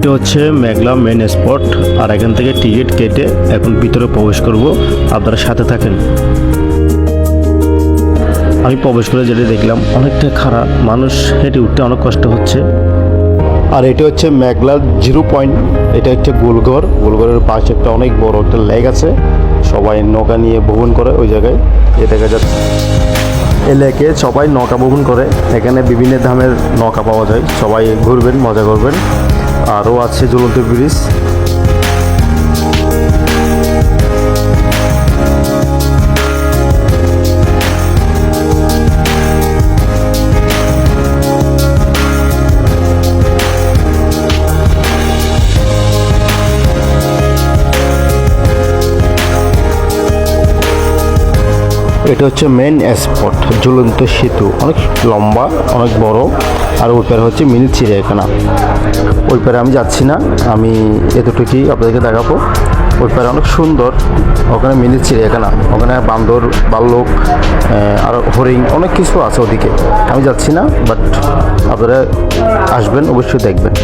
এটা হচ্ছে মেঘলা main spot. আর এখান থেকে টিকিট কেটে এখন ভিতরে প্রবেশ করব, আপনারা সাথে থাকেন। আমি প্রবেশ করে যেটা দেখলাম অনেকটা খারাপ, মানুষ হেঁটে উঠতে অনেক কষ্ট হচ্ছে। আর এটা হচ্ছে মেঘলার 0 পয়েন্ট। এটা হচ্ছে গোলঘর। গোলঘরের পাশে একটা অনেক বড় একটা লেক আছে, সবাই নৌকা নিয়ে ভ্রমণ করে ওই জায়গায়। এ দেখা যাচ্ছে এই লেকে সবাই নৌকা ভ্রমণ করে। এখানে বিভিন্ন দামের নৌকা পাওয়া যায়, সবাই ঘুরবেন, মজা করবেন। আরও আছে ঝুলন্ত ব্রিজ। এটা হচ্ছে মেন স্পট, ঝুলন্ত সেতু, অনেক লম্বা, অনেক বড়। আর ওই পারে হচ্ছে মিনি চিড়িয়াখানা। ওই পারে আমি যাচ্ছি না, আমি এতটুকুই আপনাদেরকে দেখাবো। ওই পারে অনেক সুন্দর, ওখানে মিনি চিড়িয়াখানা, ওখানে বান্দর, ভাল্লুক, আর হরিণ, অনেক কিছু আছে ওদিকে। আমি যাচ্ছি না, বাট আপনারা আসবেন, অবশ্যই দেখবেন।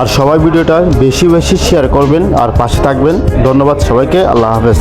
আর সবাই ভিডিওটা বেশি বেশি শেয়ার করবেন আর পাশে থাকবেন। ধন্যবাদ সবাইকে। আল্লাহ হাফেজ।